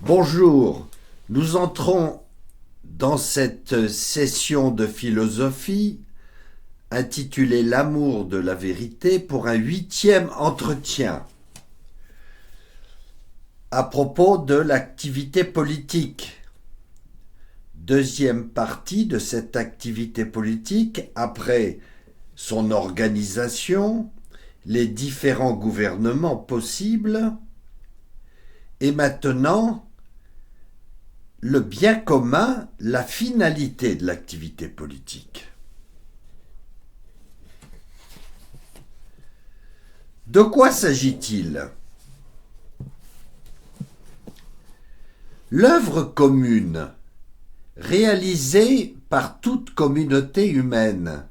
Bonjour, nous entrons dans cette session de philosophie intitulée L'amour de la vérité pour un 8e entretien à propos de l'activité politique. Deuxième partie de cette activité politique après son organisation, les différents gouvernements possibles et maintenant le bien commun, la finalité de l'activité politique. De quoi s'agit-il ? L'œuvre commune, réalisée par toute communauté humaine,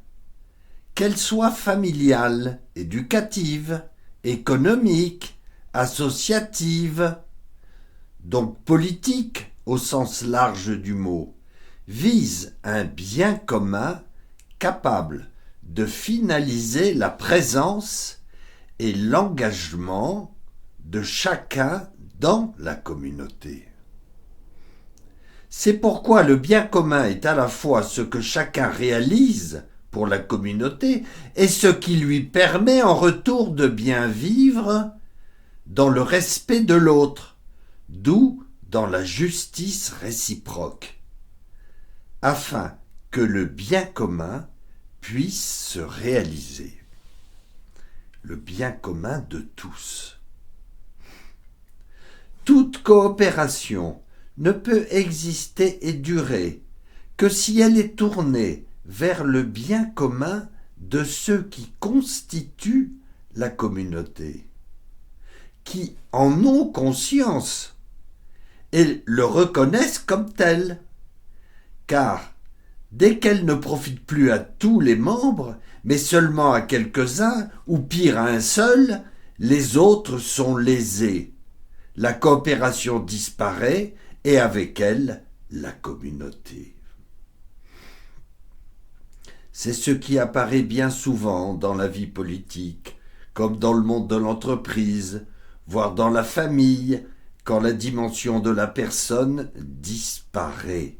qu'elle soit familiale, éducative, économique, associative, donc politique au sens large du mot, vise un bien commun capable de finaliser la présence et l'engagement de chacun dans la communauté. C'est pourquoi le bien commun est à la fois ce que chacun réalise pour la communauté et ce qui lui permet en retour de bien vivre dans le respect de l'autre, d'où dans la justice réciproque, afin que le bien commun puisse se réaliser. Le bien commun de tous. Toute coopération ne peut exister et durer que si elle est tournée vers le bien commun de ceux qui constituent la communauté, qui en ont conscience et le reconnaissent comme tel, car dès qu'elle ne profite plus à tous les membres, mais seulement à quelques-uns, ou pire à un seul, les autres sont lésés. La coopération disparaît et avec elle, la communauté. C'est ce qui apparaît bien souvent dans la vie politique, comme dans le monde de l'entreprise, voire dans la famille, quand la dimension de la personne disparaît.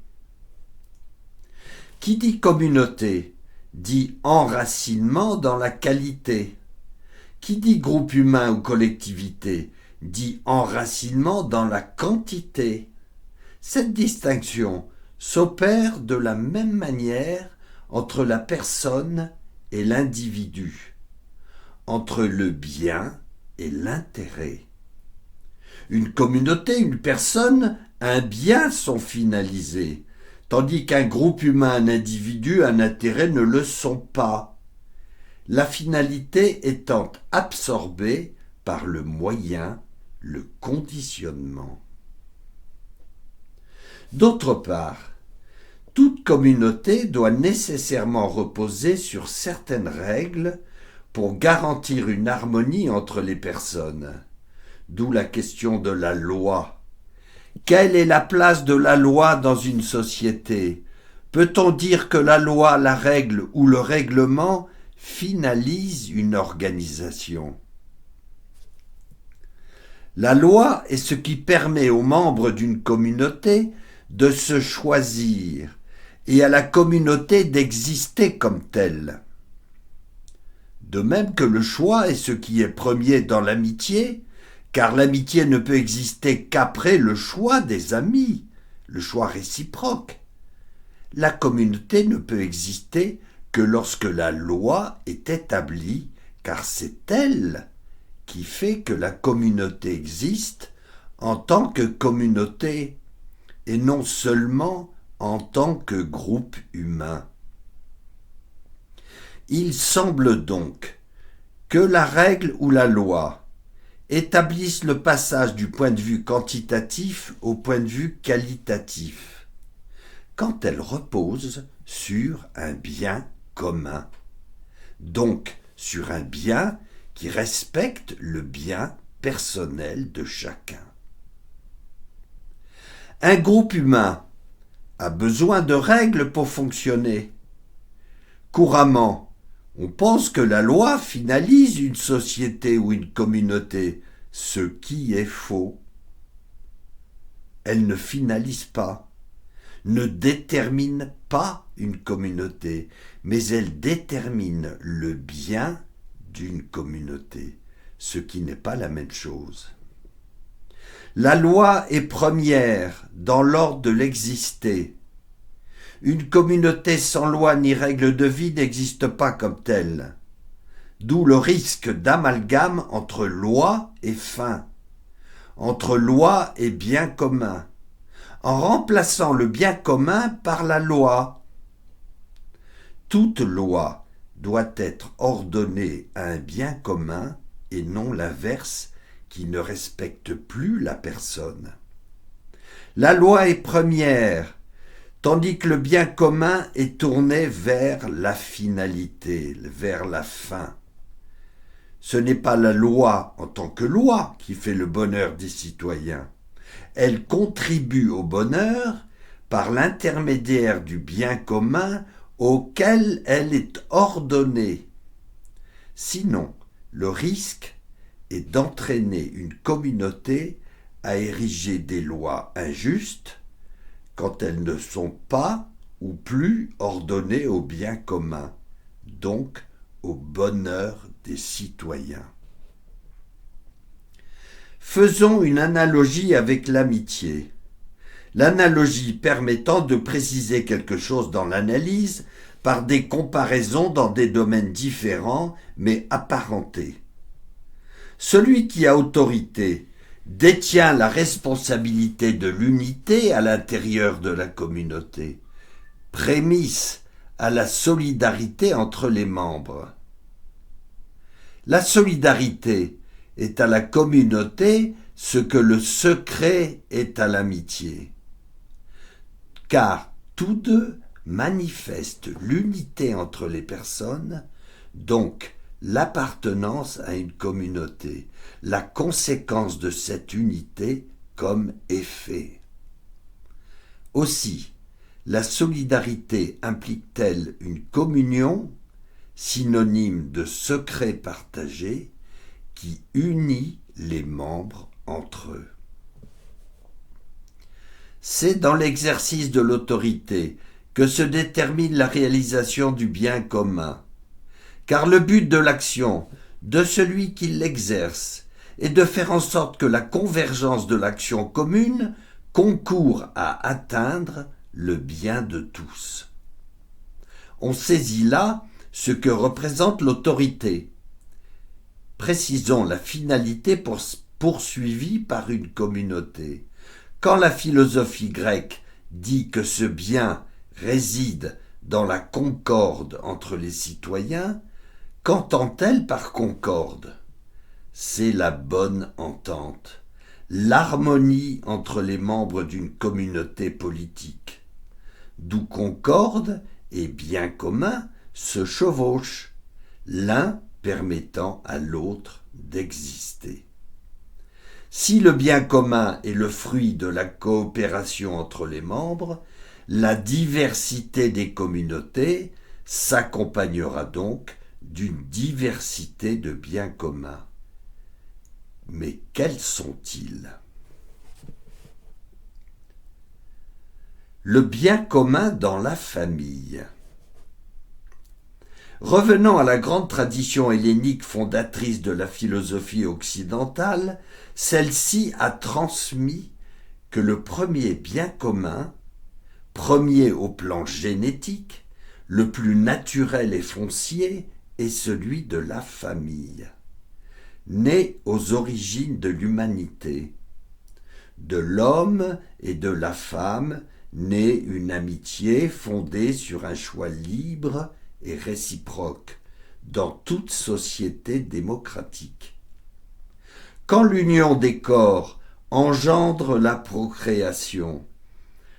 Qui dit communauté dit enracinement dans la qualité. Qui dit groupe humain ou collectivité dit enracinement dans la quantité. Cette distinction s'opère de la même manière entre la personne et l'individu, entre le bien et l'intérêt. Une communauté, une personne, un bien sont finalisés, tandis qu'un groupe humain, un individu, un intérêt ne le sont pas. La finalité étant absorbée par le moyen, le conditionnement. D'autre part, toute communauté doit nécessairement reposer sur certaines règles pour garantir une harmonie entre les personnes. D'où la question de la loi. Quelle est la place de la loi dans une société ? Peut-on dire que la loi, la règle ou le règlement finalise une organisation ? La loi est ce qui permet aux membres d'une communauté de se choisir et à la communauté d'exister comme telle. De même que le choix est ce qui est premier dans l'amitié, car l'amitié ne peut exister qu'après le choix des amis, le choix réciproque. La communauté ne peut exister que lorsque la loi est établie, car c'est elle qui fait que la communauté existe en tant que communauté et non seulement en tant que groupe humain. Il semble donc que la règle ou la loi établissent le passage du point de vue quantitatif au point de vue qualitatif, quand elle repose sur un bien commun, donc sur un bien qui respecte le bien personnel de chacun. Un groupe humain a besoin de règles pour fonctionner. Couramment, on pense que la loi finalise une société ou une communauté, ce qui est faux. elle ne finalise pas, ne détermine pas une communauté, mais elle détermine le bien d'une communauté, ce qui n'est pas la même chose. La loi est première dans l'ordre de l'exister. Une communauté sans loi ni règle de vie n'existe pas comme telle. D'où le risque d'amalgame entre loi et fin, entre loi et bien commun, en remplaçant le bien commun par la loi. Toute loi doit être ordonnée à un bien commun et non l'inverse qui ne respecte plus la personne. La loi est première, tandis que le bien commun est tourné vers la finalité, vers la fin. Ce n'est pas la loi en tant que loi qui fait le bonheur des citoyens. Elle contribue au bonheur par l'intermédiaire du bien commun auquel elle est ordonnée. Sinon, le risque est d'entraîner une communauté à ériger des lois injustes quand elles ne sont pas ou plus ordonnées au bien commun, donc au bonheur des citoyens. Faisons une analogie avec l'amitié. L'analogie permettant de préciser quelque chose dans l'analyse par des comparaisons dans des domaines différents mais apparentés. Celui qui a autorité détient la responsabilité de l'unité à l'intérieur de la communauté, prémisse à la solidarité entre les membres. La solidarité est à la communauté ce que le secret est à l'amitié, car tous deux manifestent l'unité entre les personnes, donc l'appartenance à une communauté, la conséquence de cette unité comme effet. Aussi, la solidarité implique-t-elle une communion, synonyme de secret partagé, qui unit les membres entre eux. C'est dans l'exercice de l'autorité que se détermine la réalisation du bien commun, car le but de l'action, de celui qui l'exerce, est de faire en sorte que la convergence de l'action commune concourt à atteindre le bien de tous. On saisit là ce que représente l'autorité. Précisons la finalité poursuivie par une communauté. Quand la philosophie grecque dit que ce bien réside dans la concorde entre les citoyens, qu'entend-elle par concorde ? C'est la bonne entente, l'harmonie entre les membres d'une communauté politique. D'où concorde et bien commun se chevauchent, l'un permettant à l'autre d'exister. Si le bien commun est le fruit de la coopération entre les membres, la diversité des communautés s'accompagnera donc d'une diversité de biens communs. Mais quels sont-ils ? Le bien commun dans la famille. Revenant à la grande tradition hellénique fondatrice de la philosophie occidentale, celle-ci a transmis que le premier bien commun, premier au plan génétique, le plus naturel et foncier, est celui de la famille. Né aux origines de l'humanité, de l'homme et de la femme, naît une amitié fondée sur un choix libre et réciproque dans toute société démocratique. Quand l'union des corps engendre la procréation,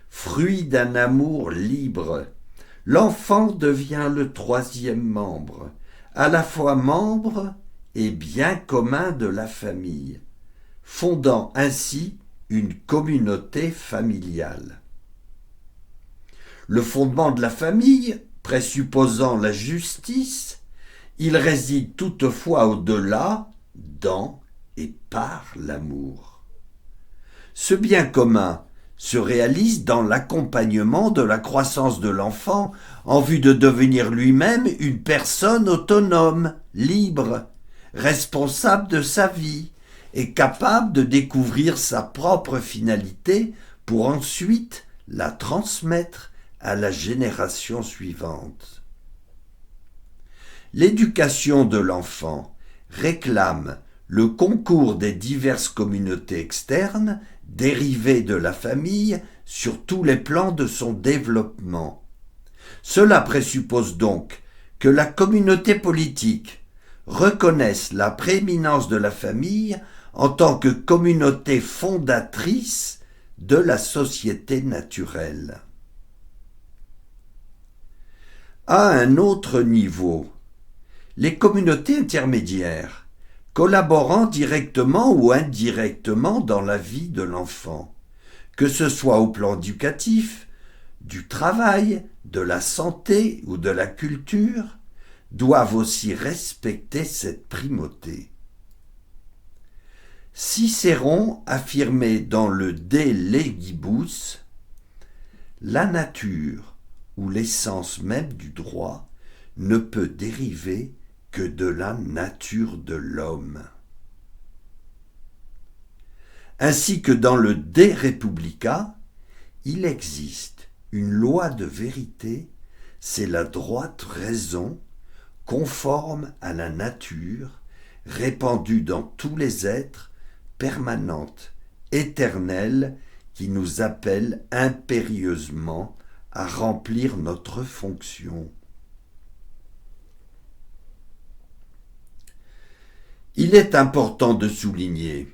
fruit d'un amour libre, l'enfant devient le troisième membre, à la fois membre et bien commun de la famille, fondant ainsi une communauté familiale. Le fondement de la famille, présupposant la justice, il réside toutefois au-delà, dans et par l'amour. Ce bien commun se réalise dans l'accompagnement de la croissance de l'enfant en vue de devenir lui-même une personne autonome, libre, responsable de sa vie et capable de découvrir sa propre finalité pour ensuite la transmettre à la génération suivante. L'éducation de l'enfant réclame le concours des diverses communautés externes dérivées de la famille sur tous les plans de son développement. Cela présuppose donc que la communauté politique reconnaisse la prééminence de la famille en tant que communauté fondatrice de la société naturelle. À un autre niveau, les communautés intermédiaires, collaborant directement ou indirectement dans la vie de l'enfant, que ce soit au plan éducatif, du travail, de la santé ou de la culture, doivent aussi respecter cette primauté. Cicéron affirmait dans le De Legibus : la nature ou l'essence même du droit ne peut dériver que de la nature de l'homme. Ainsi que dans le De Republica, il existe une loi de vérité, c'est la droite raison, conforme à la nature, répandue dans tous les êtres, permanente, éternelle, qui nous appelle impérieusement à remplir notre fonction. Il est important de souligner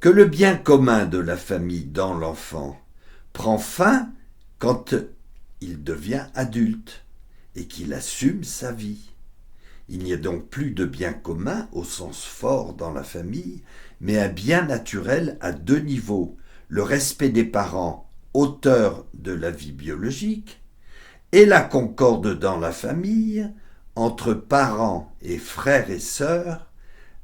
que le bien commun de la famille dans l'enfant prend fin quand il devient adulte et qu'il assume sa vie. Il n'y a donc plus de bien commun au sens fort dans la famille, mais un bien naturel à deux niveaux, le respect des parents, auteurs de la vie biologique, et la concorde dans la famille, entre parents et frères et sœurs,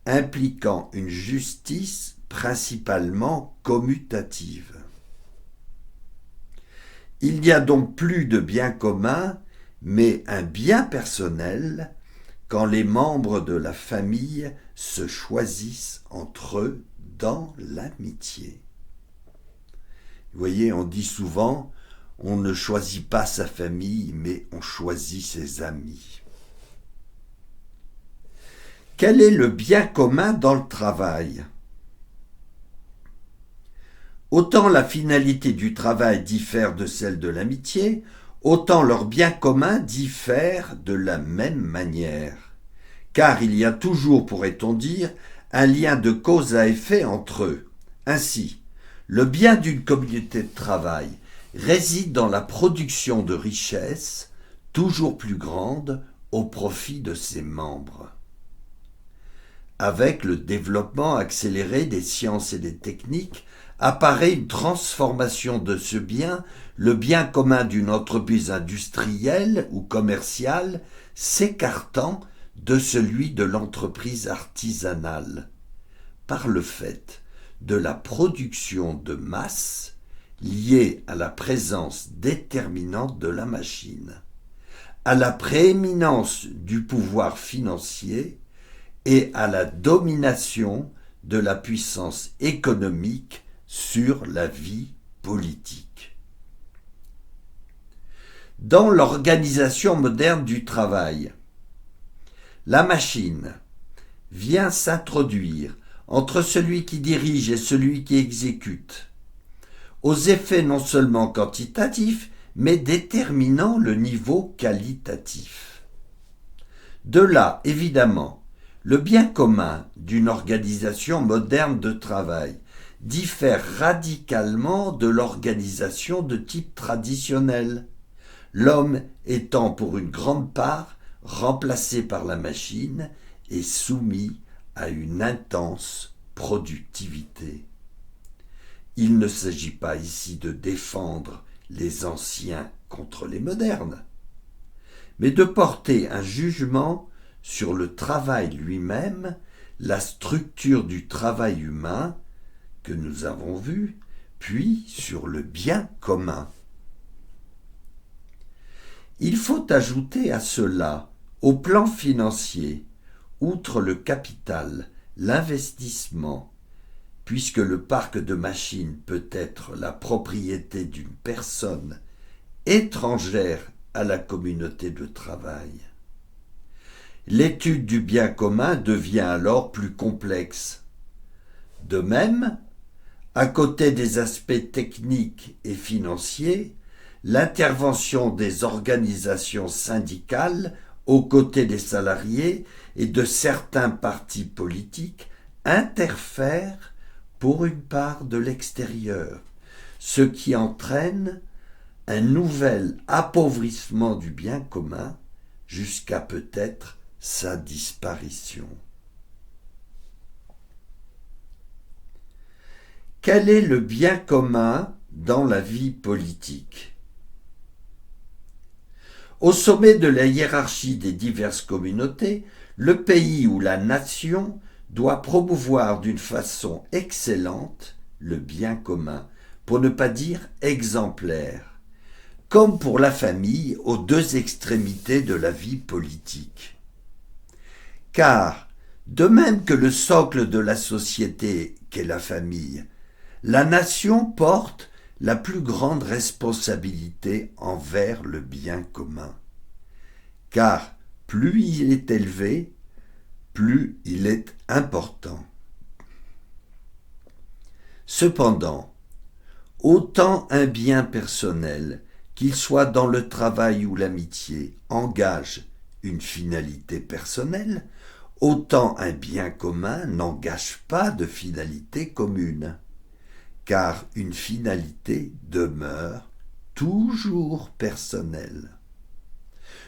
impliquant une justice principalement commutative. Il n'y a donc plus de bien commun, mais un bien personnel, quand les membres de la famille se choisissent entre eux dans l'amitié. Vous voyez, on dit souvent, on ne choisit pas sa famille, mais on choisit ses amis. Quel est le bien commun dans le travail ? Autant la finalité du travail diffère de celle de l'amitié, autant leur bien commun diffère de la même manière. Car il y a toujours, pourrait-on dire, un lien de cause à effet entre eux. Ainsi, le bien d'une communauté de travail réside dans la production de richesses toujours plus grandes au profit de ses membres. Avec le développement accéléré des sciences et des techniques, apparaît une transformation de ce bien, le bien commun d'une entreprise industrielle ou commerciale s'écartant de celui de l'entreprise artisanale, par le fait de la production de masse liée à la présence déterminante de la machine, à la prééminence du pouvoir financier et à la domination de la puissance économique sur la vie politique. Dans l'organisation moderne du travail, la machine vient s'introduire entre celui qui dirige et celui qui exécute, aux effets non seulement quantitatifs, mais déterminant le niveau qualitatif. De là, évidemment, le bien commun d'une organisation moderne de travail diffère radicalement de l'organisation de type traditionnel, l'homme étant pour une grande part remplacé par la machine et soumis à une intense productivité. Il ne s'agit pas ici de défendre les anciens contre les modernes, mais de porter un jugement sur le travail lui-même, la structure du travail humain que nous avons vu, puis sur le bien commun. Il faut ajouter à cela, au plan financier, outre le capital, l'investissement, puisque le parc de machines peut être la propriété d'une personne étrangère à la communauté de travail. L'étude du bien commun devient alors plus complexe. De même, à côté des aspects techniques et financiers, l'intervention des organisations syndicales aux côtés des salariés et de certains partis politiques interfère pour une part de l'extérieur, ce qui entraîne un nouvel appauvrissement du bien commun jusqu'à peut-être sa disparition. Quel est le bien commun dans la vie politique ? Au sommet de la hiérarchie des diverses communautés, le pays ou la nation doit promouvoir d'une façon excellente le bien commun, pour ne pas dire exemplaire, comme pour la famille aux deux extrémités de la vie politique. Car, de même que le socle de la société qu'est la famille, la nation porte la plus grande responsabilité envers le bien commun. Car plus il est élevé, plus il est important. Cependant, autant un bien personnel, qu'il soit dans le travail ou l'amitié, engage une finalité personnelle, autant un bien commun n'engage pas de finalité commune, car une finalité demeure toujours personnelle.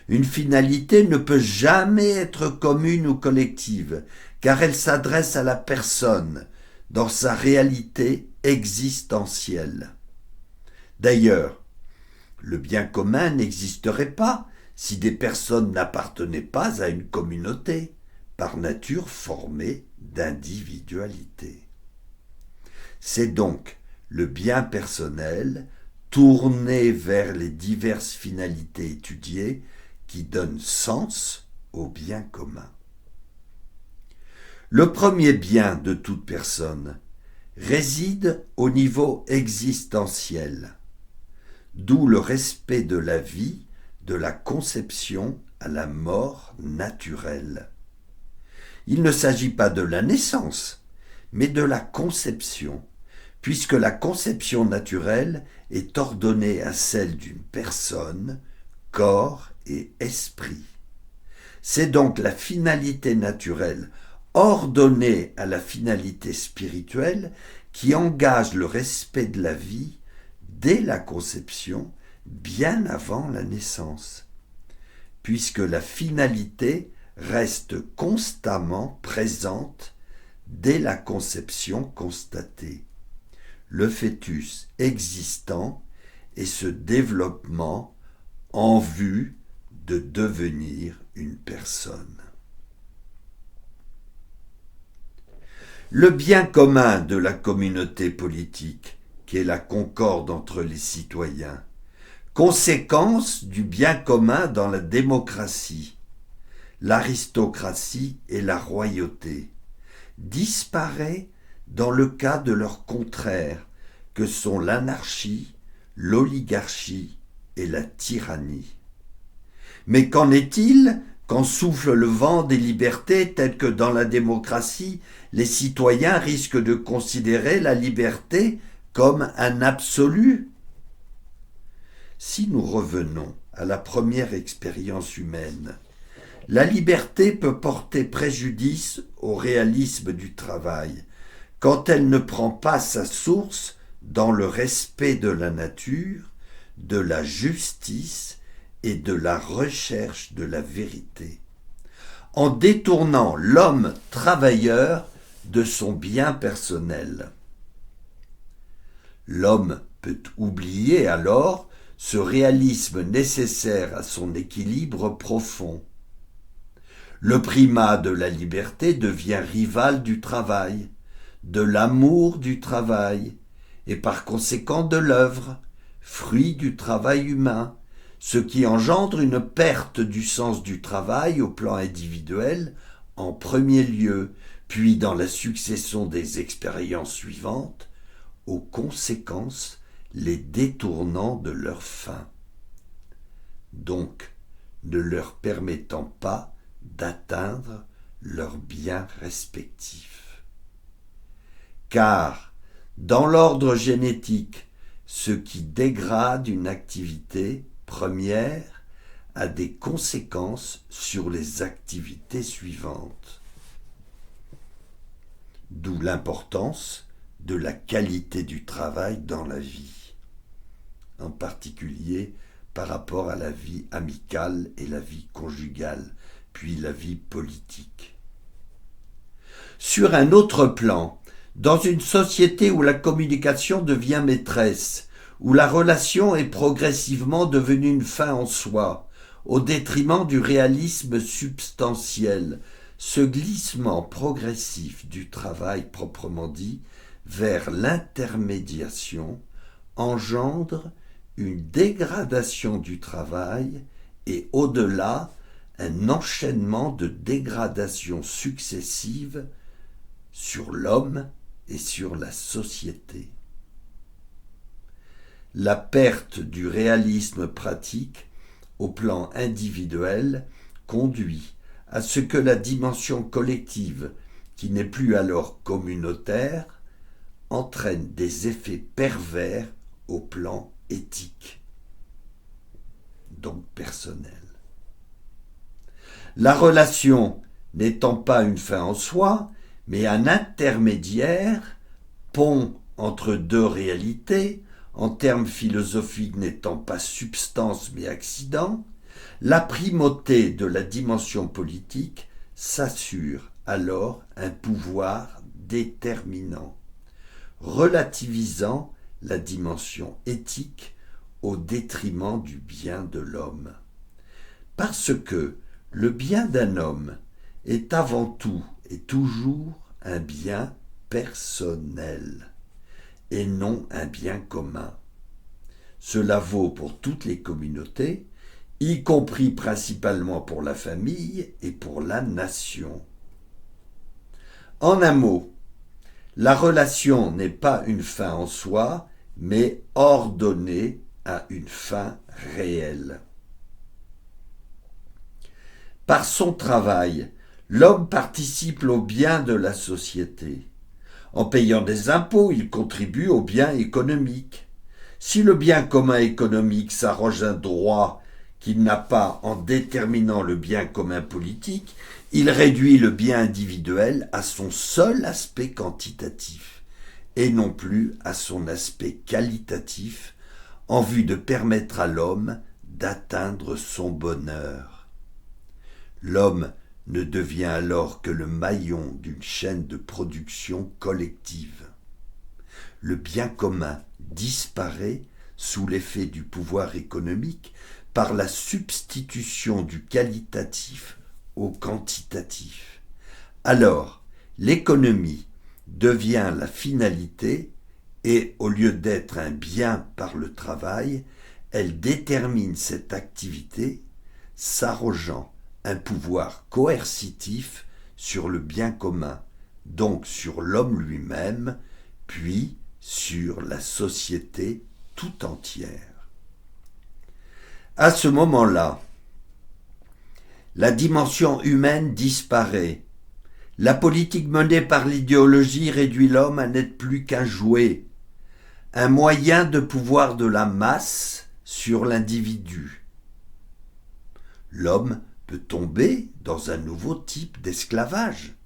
Une finalité ne peut jamais être commune ou collective, car elle s'adresse à la personne dans sa réalité existentielle. D'ailleurs, le bien commun n'existerait pas si des personnes n'appartenaient pas à une communauté, par nature formée d'individualité. C'est donc le bien personnel tourné vers les diverses finalités étudiées qui donne sens au bien commun. Le premier bien de toute personne réside au niveau existentiel, d'où le respect de la vie, de la conception à la mort naturelle. Il ne s'agit pas de la naissance, mais de la conception, puisque la conception naturelle est ordonnée à celle d'une personne, corps et esprit. C'est donc la finalité naturelle ordonnée à la finalité spirituelle qui engage le respect de la vie dès la conception, bien avant la naissance, puisque la finalité reste constamment présente dès la conception constatée, le fœtus existant et ce développement en vue de devenir une personne. Le bien commun de la communauté politique, qui est la concorde entre les citoyens, conséquence du bien commun dans la démocratie, l'aristocratie et la royauté, disparaît dans le cas de leurs contraires, que sont l'anarchie, l'oligarchie et la tyrannie. Mais qu'en est-il quand souffle le vent des libertés tel que dans la démocratie, les citoyens risquent de considérer la liberté comme un absolu ? Si nous revenons à la première expérience humaine, la liberté peut porter préjudice au réalisme du travail, quand elle ne prend pas sa source dans le respect de la nature, de la justice et de la recherche de la vérité, en détournant l'homme travailleur de son bien personnel. L'homme peut oublier alors ce réalisme nécessaire à son équilibre profond. Le primat de la liberté devient rival du travail, de l'amour du travail et par conséquent de l'œuvre, fruit du travail humain, ce qui engendre une perte du sens du travail au plan individuel en premier lieu, puis dans la succession des expériences suivantes, aux conséquences les détournant de leur fin, donc ne leur permettant pas d'atteindre leurs biens respectifs. Car, dans l'ordre génétique, ce qui dégrade une activité première a des conséquences sur les activités suivantes. D'où l'importance de la qualité du travail dans la vie, en particulier par rapport à la vie amicale et la vie conjugale, puis la vie politique. Sur un autre plan, dans une société où la communication devient maîtresse, où la relation est progressivement devenue une fin en soi, au détriment du réalisme substantiel, ce glissement progressif du travail proprement dit vers l'intermédiation engendre une dégradation du travail et au-delà un enchaînement de dégradations successives sur l'homme et sur la société. La perte du réalisme pratique au plan individuel conduit à ce que la dimension collective, qui n'est plus alors communautaire, entraîne des effets pervers au plan éthique, donc personnel. La relation n'étant pas une fin en soi, mais un intermédiaire, pont entre deux réalités, en termes philosophiques n'étant pas substance mais accident, la primauté de la dimension politique s'assure alors un pouvoir déterminant, relativisant la dimension éthique au détriment du bien de l'homme. Parce que le bien d'un homme est avant tout et toujours un bien personnel et non un bien commun. Cela vaut pour toutes les communautés, y compris principalement pour la famille et pour la nation. En un mot, la relation n'est pas une fin en soi, mais ordonnée à une fin réelle. Par son travail, l'homme participe au bien de la société. En payant des impôts, il contribue au bien économique. Si le bien commun économique s'arroge un droit qu'il n'a pas en déterminant le bien commun politique, il réduit le bien individuel à son seul aspect quantitatif, et non plus à son aspect qualitatif, en vue de permettre à l'homme d'atteindre son bonheur. L'homme ne devient alors que le maillon d'une chaîne de production collective. Le bien commun disparaît sous l'effet du pouvoir économique par la substitution du qualitatif au quantitatif. Alors, l'économie devient la finalité et, au lieu d'être un bien par le travail, elle détermine cette activité, s'arrogeant un pouvoir coercitif sur le bien commun, donc sur l'homme lui-même, puis sur la société tout entière. À ce moment-là, la dimension humaine disparaît. La politique menée par l'idéologie réduit l'homme à n'être plus qu'un jouet, un moyen de pouvoir de la masse sur l'individu. L'homme peut tomber dans un nouveau type d'esclavage,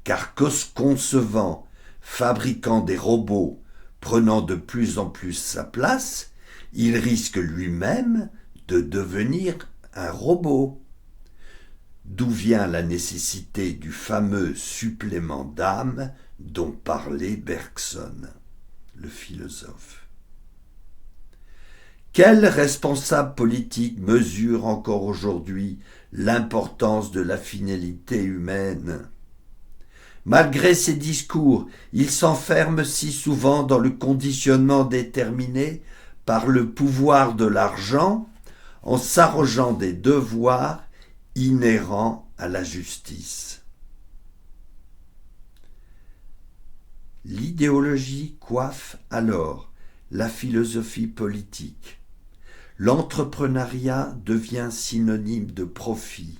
car concevant, fabriquant des robots, prenant de plus en plus sa place, il risque lui-même de devenir un robot. D'où vient la nécessité du fameux supplément d'âme dont parlait Bergson, le philosophe. Quel responsable politique mesure encore aujourd'hui l'importance de la finalité humaine ? Malgré ses discours, il s'enferme si souvent dans le conditionnement déterminé par le pouvoir de l'argent en s'arrogeant des devoirs inhérents à la justice. L'idéologie coiffe alors la philosophie politique. L'entrepreneuriat devient synonyme de profit.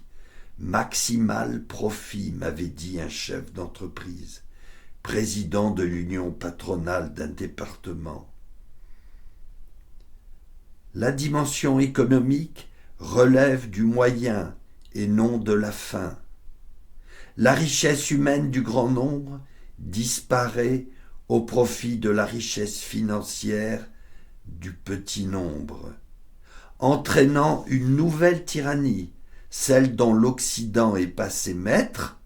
Maximal profit, m'avait dit un chef d'entreprise, président de l'union patronale d'un département. La dimension économique relève du moyen et non de la fin. La richesse humaine du grand nombre disparaît au profit de la richesse financière du petit nombre, entraînant une nouvelle tyrannie, celle dont l'Occident est passé maître,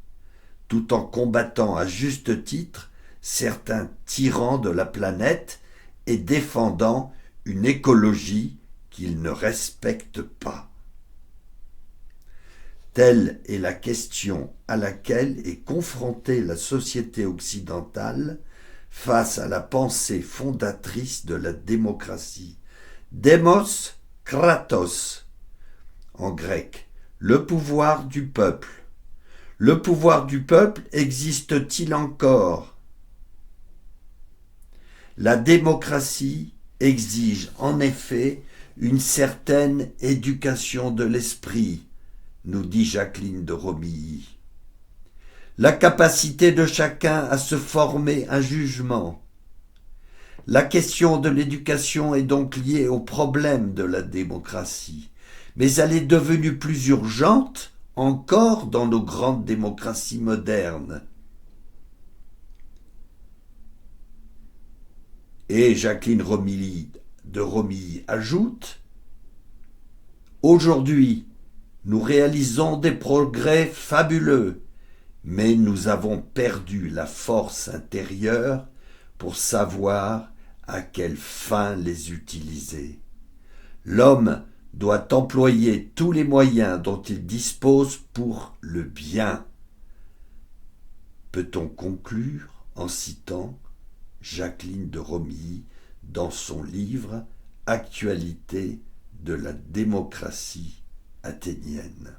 tout en combattant à juste titre certains tyrans de la planète et défendant une écologie qu'il ne respecte pas. Telle est la question à laquelle est confrontée la société occidentale face à la pensée fondatrice de la démocratie. Demos kratos, en grec, le pouvoir du peuple. Le pouvoir du peuple existe-t-il encore ? La démocratie exige en effet une certaine éducation de l'esprit, nous dit Jacqueline de Romilly. La capacité de chacun à se former un jugement. La question de l'éducation est donc liée au problème de la démocratie, mais elle est devenue plus urgente encore dans nos grandes démocraties modernes. Et Jacqueline de Romilly ajoute « Aujourd'hui, nous réalisons des progrès fabuleux, mais nous avons perdu la force intérieure pour savoir à quelle fin les utiliser. L'homme doit employer tous les moyens dont il dispose pour le bien. » Peut-on conclure en citant Jacqueline de Romilly dans son livre « Actualité de la démocratie athénienne ».